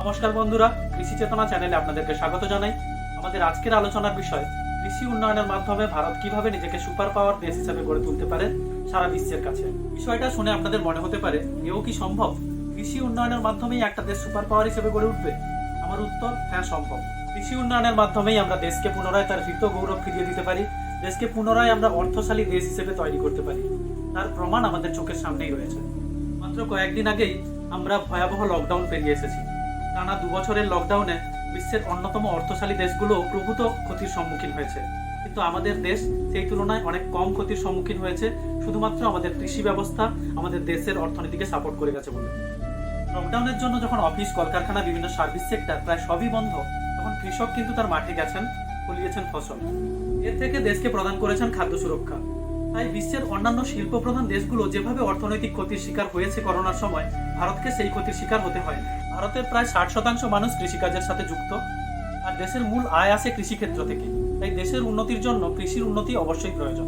নমস্কার বন্ধুরা, কৃষি চেতনা চ্যানেলে আপনাদেরকে স্বাগত জানাই। আমাদের আজকের আলোচনার বিষয় কৃষি উন্নয়নের মাধ্যমে ভারত কিভাবে নিজেকে সুপার পাওয়ার দেশ হিসেবে গড়ে তুলতে পারে সারা বিশ্বের কাছে। বিষয়টা শুনে আপনাদের মনে হতে পারে, এও কি সম্ভব? কৃষি উন্নয়নের মাধ্যমেই একটা দেশ সুপার পাওয়ার হিসেবে গড়ে উঠবে? আমার উত্তর, হ্যাঁ সম্ভব। কৃষি উন্নয়নের মাধ্যমেই আমরা দেশকে পুনরায় তার হৃত গৌরব ফিরিয়ে দিতে পারি। দেশকে পুনরায় আমরা অর্থশালী দেশ হিসেবে তৈরি করতে পারি। তার প্রমাণ আমাদের চোখের সামনেই রয়েছে। মাত্র কয়েকদিন আগেই আমরা ভয়াবহ লকডাউন পেরিয়ে এসেছি। টানা 2 বছরের লকডাউনে বিশ্বের অন্যতম অর্থশালী দেশগুলো প্রভূত ক্ষতির সম্মুখীন হয়েছে, কিন্তু আমাদের দেশ সেই তুলনায় অনেক কম ক্ষতির সম্মুখীন হয়েছে, শুধুমাত্র আমাদের কৃষি ব্যবস্থা আমাদের দেশের অর্থনীতিকে সাপোর্ট করে গেছে বলে। লকডাউনের জন্য যখন অফিস, কলকারখানা, বিভিন্ন সার্ভিস সেক্টর প্রায় সবই বন্ধ, তখন কৃষক কিন্তু তার মাঠে গেছেন, ফলিয়েছেন ফসল। এর থেকে দেশকে প্রদান করেছেন খাদ্য সুরক্ষা। তাই বিশ্বের অন্যান্য শিল্প প্রধান দেশগুলো যেভাবে অর্থনৈতিক ক্ষতির শিকার হয়েছে করোনার সময়, ভারতকে সেই ক্ষতির শিকার হতে হয়। ভারতের প্রায় 60% মানুষ কৃষিকাজের সাথে যুক্ত, আর দেশের মূল আয় আসে কৃষিক্ষেত্র থেকে। তাই দেশের উন্নতির জন্য কৃষির উন্নতি অবশ্যই প্রয়োজন।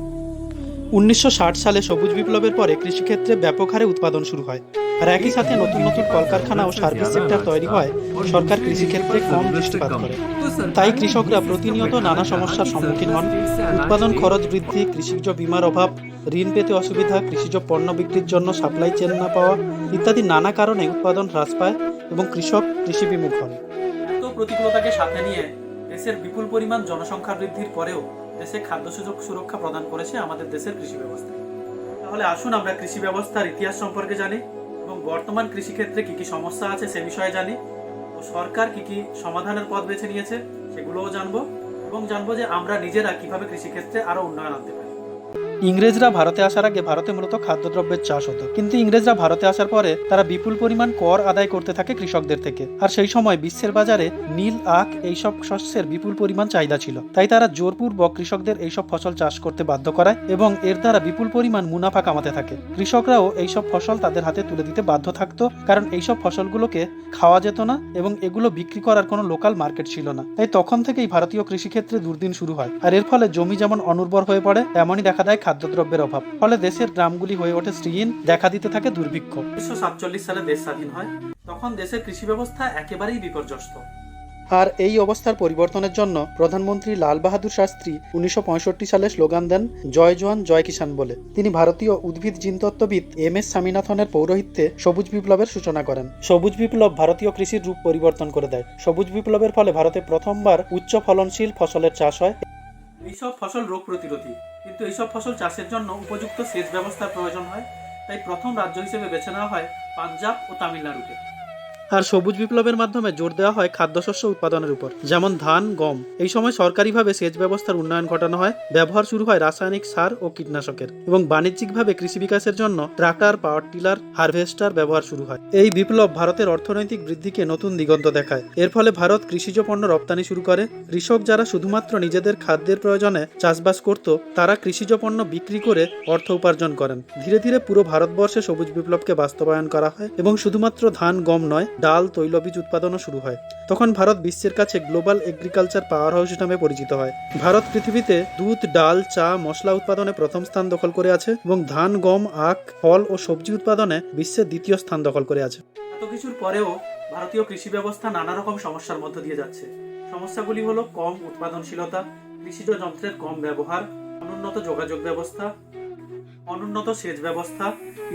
1960 সালে সবুজ বিপ্লবের পরে কৃষিক্ষেত্রে ব্যাপক হারে উৎপাদন শুরু হয়, আর একই সাথে নতুন নতুন কলকারখানা ও সার্ভিস সেক্টর তৈরি হয়। সরকার কৃষিক্ষেত্রে কম দৃষ্টিপাত করে, তাই কৃষকরা প্রতিনিয়ত নানা সমস্যার সম্মুখীন হন। উৎপাদন খরচ বৃদ্ধি, কৃষিজ বীমার অভাব, ঋণ পেতে অসুবিধা, কৃষিজ পণ্য বিক্রির জন্য সাপ্লাই চেন না পাওয়া ইত্যাদি নানা কারণে উৎপাদন হ্রাস পায় এবং কৃষক কৃষি বিমুখ হন। এত প্রতিকূলতাকে সাথে নিয়ে দেশের বিপুল পরিমাণ জনসংখ্যা বৃদ্ধির পরেও দেশে খাদ্য সুরক্ষা প্রদান করেছে আমাদের দেশের কৃষি ব্যবস্থা। তাহলে আসুন আমরা কৃষি ব্যবস্থার ইতিহাস সম্পর্কে জানি এবং বর্তমান কৃষিক্ষেত্রে কি কি সমস্যা আছে সে বিষয়ে জানি, ও সরকার কি কি সমাধানের পথ বেছে নিয়েছে সেগুলোও জানবো, এবং জানবো যে আমরা নিজেরা কিভাবে কৃষিক্ষেত্রে আরো উন্নয়ন আনতে পারি। ইংরেজরা ভারতে আসার আগে ভারতে মূলত খাদ্যদ্রব্যের চাষ হতো, কিন্তু ইংরেজরা ভারতে আসার পরে তারা বিপুল পরিমাণ কর আদায় করতে থাকে কৃষকদের থেকে। আর সেই সময় বিশ্বের বাজারে নীল, আখ এইসব শস্যের বিপুল পরিমাণ চাহিদা ছিল। তাই তারা জোরপূর্বক কৃষকদের এইসব ফসল চাষ করতে বাধ্য করায় এবং এর দ্বারা বিপুল পরিমাণ মুনাফা কামাতে থাকে। কৃষকরাও এইসব ফসল তাদের হাতে তুলে দিতে বাধ্য থাকতো, কারণ এইসব ফসলগুলোকে খাওয়া যেত না এবং এগুলো বিক্রি করার কোনো লোকাল মার্কেট ছিল না। তাই তখন থেকেই ভারতীয় কৃষিক্ষেত্রে দুর্দিন শুরু হয়, আর এর ফলে জমি যেমন অনুর্বর হয়ে পড়ে, তেমনই দেখা দেয় খাদ্যদ্রব্যের অভাব। ফলে দেশের গ্রামগুলি হয়ে ওঠে শ্রীহীন, দেখা দিতে থাকে দুর্ভিক্ষ। 1947 সালে দেশ স্বাধীন হয়, তখন দেশের কৃষি ব্যবস্থা একেবারেই বিপর্যস্ত। আর এই অবস্থার পরিবর্তনের জন্য প্রধানমন্ত্রী লাল বাহাদুর শাস্ত্রী 1965 সালে স্লোগান দেন জয় জওয়ান জয় কিষাণ বলে। তিনি ভারতীয় উদ্ভিদ জিনতত্ত্ববিদ MS স্বামীনাথনের পৌরোহিত্যে সবুজ বিপ্লবের সূচনা করেন। সবুজ বিপ্লব ভারতীয় কৃষির রূপ পরিবর্তন করে দেয়। সবুজ বিপ্লবের ফলে ভারতে প্রথমবার উচ্চ ফলনশীল ফসলের চাষ হয়। এইসব ফসল রোগ প্রতিরোধী, কিন্তু এইসব ফসল চাষের জন্য উপযুক্ত সেচ ব্যবস্থার প্রয়োজন হয়। তাই প্রথম রাজ্য হিসেবে বেছে নেওয়া হয় পাঞ্জাব ও তামিলনাড়ুকে। আর সবুজ বিপ্লবের মাধ্যমে জোর দেওয়া হয় খাদ্যশস্য উৎপাদনের উপর, যেমন ধান, গম। এই সময় সরকারিভাবে সেচ ব্যবস্থার উন্নয়ন ঘটানো হয়, ব্যবহার শুরু হয় রাসায়নিক সার ও কীটনাশকের, এবং বাণিজ্যিকভাবে কৃষি বিকাশের জন্য ট্রাক্টর, পাওয়ার টিলার, হারভেস্টার ব্যবহার শুরু হয়। এই বিপ্লব ভারতের অর্থনৈতিক বৃদ্ধিকে নতুন দিগন্ত দেখায়। এর ফলে ভারত কৃষিজ পণ্য রপ্তানি শুরু করে। কৃষক যারা শুধুমাত্র নিজেদের খাদ্যের প্রয়োজনে চাষবাস করত, তারা কৃষিজ পণ্য বিক্রি করে অর্থ উপার্জন করেন। ধীরে ধীরে পুরো ভারতবর্ষে সবুজ বিপ্লবকে বাস্তবায়ন করা হয় এবং শুধুমাত্র ধান, গম নয়, ডাল, তৈলবীজ উৎপাদনও শুরু হয়। তখন ভারত বিশ্বের কাছে গ্লোবাল এগ্রিকালচার পাওয়ার হাউস নামে পরিচিত হয়। ভারত পৃথিবীতে দুধ, ডাল, চা, মশলা উৎপাদনে প্রথম স্থান দখল করে আছে এবং ধান, গম, আখ, ফল ও সবজি উৎপাদনে বিশ্বের দ্বিতীয় স্থান দখল করে আছে। এত কিছুর পরেও ভারতীয় কৃষি ব্যবস্থা নানা রকম সমস্যার মধ্য দিয়ে যাচ্ছে। সমস্যাগুলি হলো কম উৎপাদনশীলতা, কৃষিজ যন্ত্রের কম ব্যবহার, অনুন্নত যোগাযোগ ব্যবস্থা, অনুন্নত সেচ ব্যবস্থা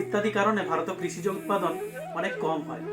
ইত্যাদি কারণে ভারতীয় কৃষিজ উৎপাদন অনেক কম হয়।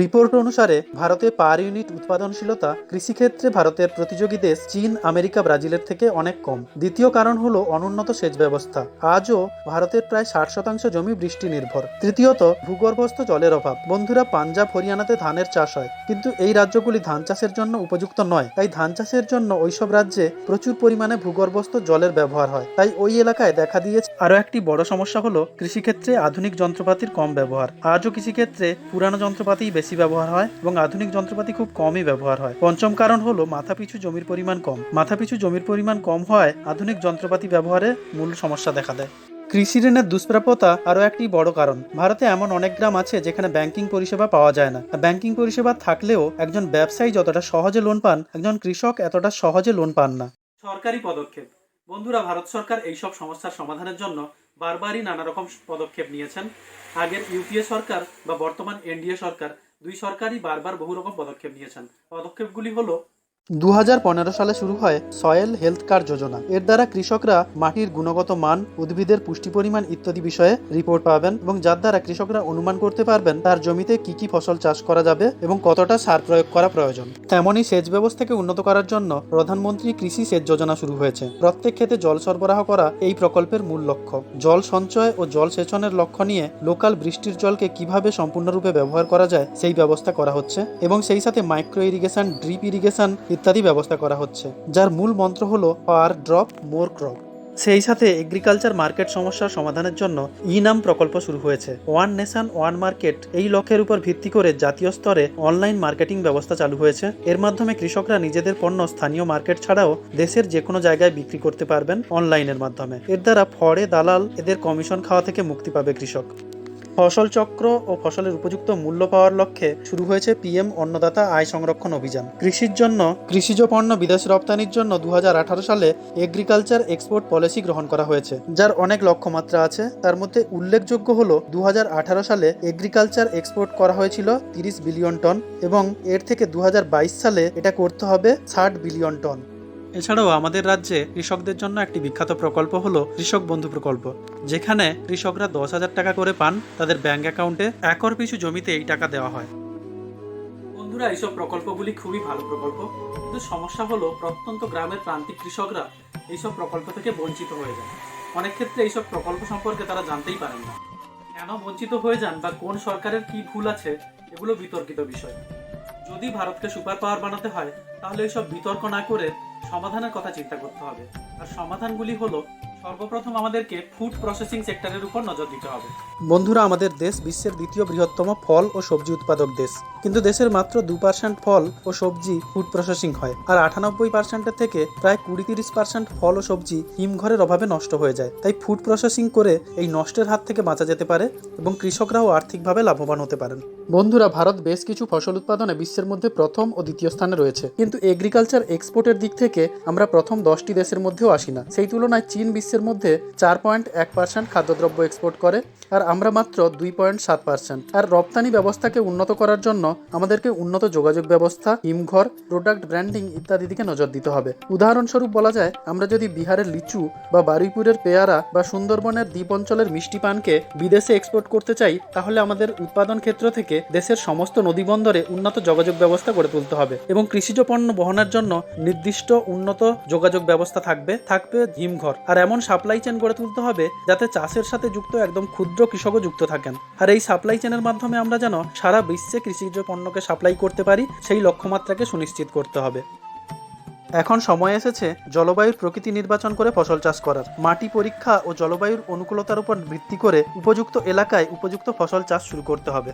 রিপোর্ট অনুসারে ভারতে পার ইউনিট উৎপাদনশীলতা কৃষিক্ষেত্রে ভারতের প্রতিযোগী দেশ চীন, আমেরিকা, ব্রাজিলের থেকে অনেক কম। দ্বিতীয় কারণ হলো অনুন্নত সেচ ব্যবস্থা। আজও ভারতের প্রায় 60% জমি বৃষ্টি নির্ভর। তৃতীয়ত ভূগর্ভস্থ জলের অভাব। বন্ধুরা, পাঞ্জাব, হরিয়ানাতে ধানের চাষ হয়, কিন্তু এই রাজ্যগুলি ধান চাষের জন্য উপযুক্ত নয়। তাই ধান চাষের জন্য ওইসব রাজ্যে প্রচুর পরিমাণে ভূগর্ভস্থ জলের ব্যবহার হয়। তাই ওই এলাকায় দেখা দিয়েছে আরও একটি বড় সমস্যা হলো কৃষিক্ষেত্রে আধুনিক যন্ত্রপাতির কম ব্যবহার। আজও কৃষিক্ষেত্রে পুরানো যন্ত্রপাতি বেশি ব্যবহার হয় এবং আধুনিক যন্ত্রপাতি খুব কমই ব্যবহার হয়। পঞ্চম কারণ হলো মাথাপিছু জমির পরিমাণ কম। মাথাপিছু জমির পরিমাণ কম হওয়ায় আধুনিক যন্ত্রপাতি ব্যবহারে মূল সমস্যা দেখা দেয়। কৃষি ঋণের দুষ্প্রাপ্যতা আরও একটি বড় কারণ। ভারতে এমন অনেক গ্রাম আছে যেখানে ব্যাংকিং পরিষেবা পাওয়া যায় না। ব্যাংকিং পরিষেবা থাকলেও একজন ব্যবসায়ী যতটা সহজে লোন পান, একজন কৃষক এতটা সহজে লোন পান না। সরকারি পদক্ষেপ। বন্ধুরা, ভারত সরকার এইসব সমস্যার সমাধানের জন্য বারবারই নানা রকম পদক্ষেপ নিয়েছেন। আগের UPA সরকার বা বর্তমান NDA সরকার দুই সরকারই বারবার বহু রকম পদক্ষেপ নিয়েছেন। পদক্ষেপগুলি হলো 2015 সালে শুরু হয় সয়েল হেলথ কার্ড যোজনা। এর দ্বারা কৃষকরা মাটির গুণগত মান, উদ্ভিদের পুষ্টি পরিমাণ ইত্যাদি বিষয়ে রিপোর্ট পাবেন এবং যার দ্বারা কৃষকরা অনুমান করতে পারবেন তার জমিতে কি কি ফসল চাষ করা যাবে এবং কতটা সার প্রয়োগ করা প্রয়োজন। তেমনই সেচ ব্যবস্থাকে উন্নত করার জন্য প্রধানমন্ত্রী কৃষি সেচ যোজনা শুরু হয়েছে। প্রত্যেক ক্ষেতে জল সরবরাহ করা এই প্রকল্পের মূল লক্ষ্য। জল সঞ্চয় ও জল সেচনের লক্ষ্য নিয়ে লোকাল বৃষ্টির জলকে কিভাবে সম্পূর্ণরূপে ব্যবহার করা যায় সেই ব্যবস্থা করা হচ্ছে এবং সেই সাথে মাইক্রো ইরিগেশন, ড্রিপ ইরিগেশন ইত্যাদি ব্যবস্থা করা হচ্ছে, যার মূল মন্ত্র হলো পার ড্রপ মোর ক্রপ। সেই সাথে এগ্রিকালচার মার্কেট সমস্যার সমাধানের জন্য নাম প্রকল্প শুরু হয়েছে। ওয়ান নেশন ওয়ান মার্কেট এই লক্ষ্যের উপর ভিত্তি করে জাতীয় স্তরে অনলাইন মার্কেটিং ব্যবস্থা চালু হয়েছে। এর মাধ্যমে কৃষকরা নিজেদের পণ্য স্থানীয় মার্কেট ছাড়াও দেশের যে কোনো জায়গায় বিক্রি করতে পারবেন অনলাইনের মাধ্যমে। এর দ্বারা ফড়ে দালাল এদের কমিশন খাওয়া থেকে মুক্তি পাবে কৃষক। ফসল চক্র ও ফসলের উপযুক্ত মূল্য পাওয়ার লক্ষ্যে শুরু হয়েছে পিএম অন্নদাতা আয় সংরক্ষণ অভিযান। কৃষির জন্য কৃষিজ পণ্য বিদেশ রপ্তানির জন্য 2018 সালে এগ্রিকালচার এক্সপোর্ট পলিসি গ্রহণ করা হয়েছে, যার অনেক লক্ষ্যমাত্রা আছে। তার মধ্যে উল্লেখযোগ্য হলো 2018 সালে এগ্রিকালচার এক্সপোর্ট করা হয়েছিল 30 বিলিয়ন টন এবং এর থেকে 2022 সালে এটা করতে হবে 60 বিলিয়ন টন। এছাড়াও আমাদের রাজ্যে কৃষকদের জন্য একটি বিখ্যাত প্রকল্প হলো কৃষক বন্ধু প্রকল্প, যেখানে কৃষকরা 10,000 টাকা করে পান তাদের ব্যাংক অ্যাকাউন্টে। একর পিছু জমিতে এই টাকা দেওয়া হয়। বন্ধুরা, এইসব প্রকল্পগুলি খুবই ভালো প্রকল্প, কিন্তু সমস্যা হলো প্রত্যন্ত গ্রামের প্রান্তিক কৃষকরা এইসব প্রকল্প থেকে বঞ্চিত হয়ে যায়। অনেক ক্ষেত্রে এইসব প্রকল্প সম্পর্কে তারা জানতেই পারেন না। কেন বঞ্চিত হয়ে যান বা কোন সরকারের কি ভুল আছে, এগুলো বিতর্কিত বিষয়। যদি ভারতকে সুপার পাওয়ার বানাতে হয় তাহলে এইসব বিতর্ক না করে সমাধানের কথা চিন্তা করতে হবে। আর সমাধানগুলি হলো, সর্বপ্রথম আমাদেরকে ফুড প্রসেসিং সেক্টরের উপর নজর দিতে হবে। বন্ধুরা, আমাদের দেশ বিশ্বের দ্বিতীয় বৃহত্তম ফল ও সবজি উৎপাদক দেশ, কিন্তু দেশের মাত্র 2% ফল ও সবজি ফুড প্রসেসিং হয়, আর 98% থেকে প্রায় 20-30% ফল ও সবজি হিমঘরের অভাবে নষ্ট হয়ে যায়। তাই ফুড প্রসেসিং করে এই নষ্টের হাত থেকে বাঁচা যেতে পারে এবং কৃষকরাও আর্থিকভাবে লাভবান হতে পারেন। বন্ধুরা, ভারত বেশ কিছু ফসল উৎপাদনে বিশ্বের মধ্যে প্রথম ও দ্বিতীয় স্থানে রয়েছে, কিন্তু এগ্রিকালচার এক্সপোর্টের দিক থেকে আমরা প্রথম 10টি দেশের মধ্যেও আসি না। সেই তুলনায় চীন বিশ্বের মধ্যে 4.1% খাদ্যদ্রব্য এক্সপোর্ট করে, আর আমরা মাত্র 2.7%। আর রপ্তানি ব্যবস্থাকে উন্নত করার জন্য আমাদেরকে উন্নত যোগাযোগ ব্যবস্থা, হিমঘর, প্রোডাক্ট ব্র্যান্ডিং ইত্যাদি দিকে নজর দিতে হবে। উদাহরণস্বরূপ বলা যায়, আমরা যদি বিহারের লিচু বা বারুইপুরের পেয়ারা বা সুন্দরবনের দ্বীপ অঞ্চলের মিষ্টি পানকে বিদেশে এক্সপোর্ট করতে চাই, তাহলে আমাদের উৎপাদন ক্ষেত্র থেকে দেশের সমস্ত নদীবন্দরে উন্নত যোগাযোগ ব্যবস্থা গড়ে তুলতে হবে এবং কৃষিজ পণ্য বহনের জন্য নির্দিষ্ট উন্নত যোগাযোগ ব্যবস্থা থাকবে হিমঘর। আর এমন সাপ্লাই চেন গড়ে তুলতে হবে যাতে চাষের সাথে যুক্ত একদম ক্ষুদ্র কৃষকও যুক্ত থাকেন। আর এই সাপ্লাই চেনের মাধ্যমে আমরা যেন সারা বিশ্বে কৃষিজ পণ্যকে সাপ্লাই করতে পারি, সেই লক্ষ্যমাত্রাকে সুনিশ্চিত করতে হবে। এখন সময় এসেছে জলবায়ুর প্রকৃতি নির্বাচন করে ফসল চাষ করার। মাটি পরীক্ষা ও জলবায়ুর অনুকূলতার উপর ভিত্তি করে উপযুক্ত এলাকায় উপযুক্ত ফসল চাষ শুরু করতে হবে।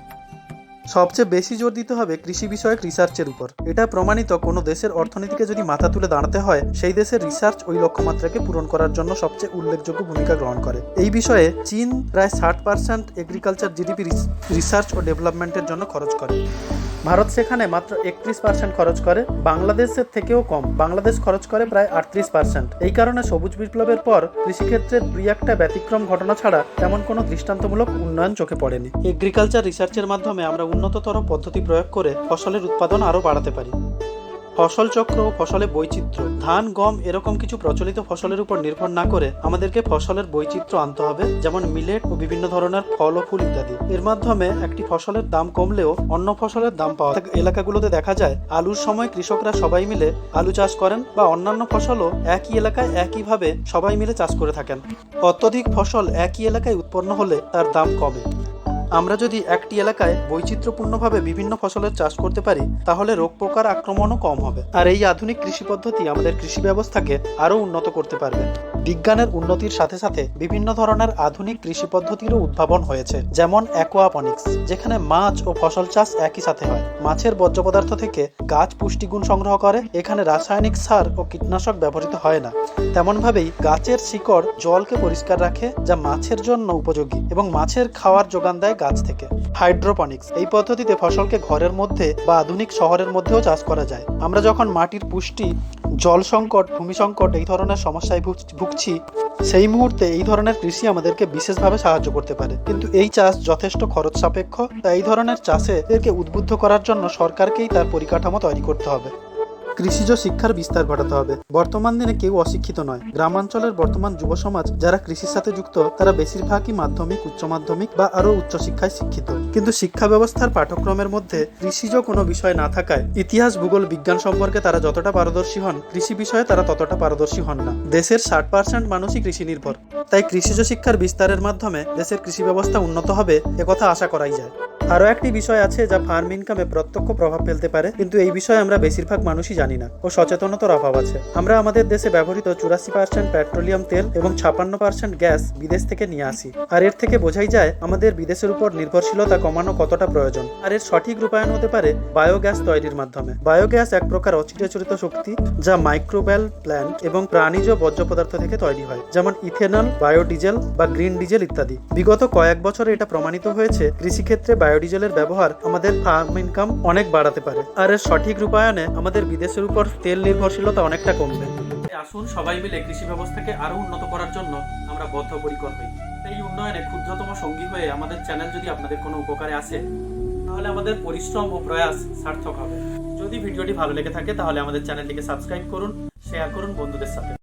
সবচেয়ে বেশি জোর দিতে হবে কৃষি বিষয়ক রিসার্চের উপর। এটা প্রমাণিত, কোনো দেশের অর্থনীতিকে যদি মাথা তুলে দাঁড়াতে হয়, সেই দেশের রিসার্চ ওই লক্ষ্যমাত্রাকে পূরণ করার জন্য সবচেয়ে উল্লেখযোগ্য ভূমিকা গ্রহণ করে। এই বিষয়ে চীন প্রায় 60% এগ্রিকালচার জিডিপি রিসার্চ ও ডেভেলপমেন্টের জন্য খরচ করে। ভারত সেখানে মাত্র 31% খরচ করে, বাংলাদেশের থেকেও কম। বাংলাদেশ খরচ করে প্রায় 38%। এই কারণে সবুজ বিপ্লবের পর কৃষিক্ষেত্রের দুই একটা ব্যতিক্রম ঘটনা ছাড়া তেমন কোনো দৃষ্টান্তমূলক উন্নয়ন চোখে পড়েনি। এগ্রিকালচার রিসার্চের মাধ্যমে আমরা উন্নততর পদ্ধতি প্রয়োগ করে ফসলের উৎপাদন আরও বাড়াতে পারি। ফসল চক্র ও ফসলের বৈচিত্র্য, ধান, গম এরকম কিছু প্রচলিত ফসলের উপর নির্ভর না করে আমাদেরকে ফসলের বৈচিত্র্য আনতে হবে, যেমন মিলেট ও বিভিন্ন ধরনের ফল ও ফুল ইত্যাদি। এর মাধ্যমে একটি ফসলের দাম কমলেও অন্য ফসলের দাম পাওয়া যায়। এলাকাগুলোতে দেখা যায় আলুর সময় কৃষকরা সবাই মিলে আলু চাষ করেন, বা অন্যান্য ফসলও একই এলাকায় একইভাবে সবাই মিলে চাষ করে থাকেন। অত্যধিক ফসল একই এলাকায় উৎপন্ন হলে তার দাম কমে। আমরা যদি একটি এলাকায় বৈচিত্র্যপূর্ণভাবে বিভিন্ন ফসলের চাষ করতে পারি, তাহলে রোগ পোকার আক্রমণও কম হবে। আর এই আধুনিক কৃষি পদ্ধতি আমাদের কৃষি ব্যবস্থাকে আরও উন্নত করতে পারবে। বিজ্ঞানের উন্নতির সাথে সাথে বিভিন্ন ধরনের আধুনিক কৃষি পদ্ধতিরও উদ্ভাবন হয়েছে, যেমন অ্যাকোয়াপনিক্স, যেখানে মাছ ও ফসল চাষ একই সাথে হয়। মাছের বর্জ্য পদার্থ থেকে গাছ পুষ্টিগুণ সংগ্রহ করে। এখানে রাসায়নিক সার ও কীটনাশক ব্যবহৃত হয় না। তেমনভাবেই গাছের শিকড় জলকে পরিষ্কার রাখে, যা মাছের জন্য উপযোগী এবং মাছের খাওয়ার যোগান দেয় গাছ থেকে। হাইড্রোপনিক্স, এই পদ্ধতিতে ফসলকে ঘরের মধ্যে বা আধুনিক শহরের মধ্যেও চাষ করা যায়। আমরা যখন মাটির পুষ্টি জল সংকট, ভূমি সংকট এই ধরনের সমস্যায় ভুগছি, সেই মুহূর্তে এই ধরনের কৃষি আমাদেরকে বিশেষভাবে সাহায্য করতে পারে। কিন্তু এই চাষ যথেষ্ট খরচ সাপেক্ষ, তাই এই ধরনের চাষে এদেরকে উদ্বুদ্ধ করার জন্য সরকারকেই তার পরিকাঠামো তৈরি করতে হবে। কৃষিজ শিক্ষার বিস্তার ঘটাতে হবে। বর্তমান দিনে কেউ অশিক্ষিত নয়। গ্রামাঞ্চলের বর্তমান যুব সমাজ যারা কৃষির সাথে যুক্ত তারা বেশিরভাগই মাধ্যমিক, উচ্চ মাধ্যমিক বা আরো উচ্চশিক্ষায় শিক্ষিত। কিন্তু শিক্ষা ব্যবস্থার পাঠ্যক্রমের মধ্যে কৃষিজ কোনো বিষয় না থাকায় ইতিহাস, ভূগোল, বিজ্ঞান সম্পর্কে তারা যতটা পারদর্শী হন, কৃষি বিষয়ে তারা ততটা পারদর্শী হন না। দেশের 60% মানুষই কৃষি নির্ভর। তাই কৃষিজ শিক্ষার বিস্তারের মাধ্যমে দেশের কৃষি ব্যবস্থা উন্নত হবে, একথা আশা করাই যায়। আরও একটি বিষয় আছে যা ফার্ম ইনকামে প্রত্যক্ষ প্রভাব ফেলতে পারে, কিন্তু এই বিষয়ে আমরা বেশিরভাগ মানুষই জানি না ও সচেতনতার অভাব আছে। আমরা আমাদের দেশে ব্যবহৃত 84% পেট্রোলিয়াম তেল এবং 56% গ্যাস বিদেশ থেকে নিয়ে আসি। আর এর থেকে বোঝাই যায় আমাদের বিদেশের উপর নির্ভরশীলতা কমানো কতটা প্রয়োজন। আর এর সঠিক রূপায়ণ হতে পারে বায়োগ্যাস তৈরির মাধ্যমে। বায়োগ্যাস এক প্রকার অচিরাচরিত শক্তি যা মাইক্রোবেল প্ল্যান্ট এবং প্রাণীজ বর্জ্য পদার্থ থেকে তৈরি হয়, যেমন ইথেনল, বায়োডিজেল বা গ্রিন ডিজেল ইত্যাদি। বিগত কয়েক বছরে এটা প্রমাণিত হয়েছে কৃষিক্ষেত্রে বায়োডিজেলের ব্যবহার আমাদের ফার্ম ইনকাম অনেক বাড়াতে পারে। আর এর সঠিক রূপায়ণে আমাদের বিদেশের উপর তেল নির্ভরশীলতা অনেকটা কমবে। আসুন সবাই মিলে কৃষি ব্যবস্থাকে আরো উন্নত করার জন্য আমরা বদ্ধপরিকর হই। এই উন্নয়নে ক্ষুদ্রতম সঙ্গী হয়ে আমাদের চ্যানেল যদি আপনাদের কোনো উপকারে আসে, তাহলে আমাদের পরিশ্রম ও প্রয়াস সার্থক হবে। যদি ভিডিওটি ভালো লেগে থাকে তাহলে আমাদের চ্যানেলটিকে সাবস্ক্রাইব করুন, শেয়ার করুন বন্ধুদের সাথে।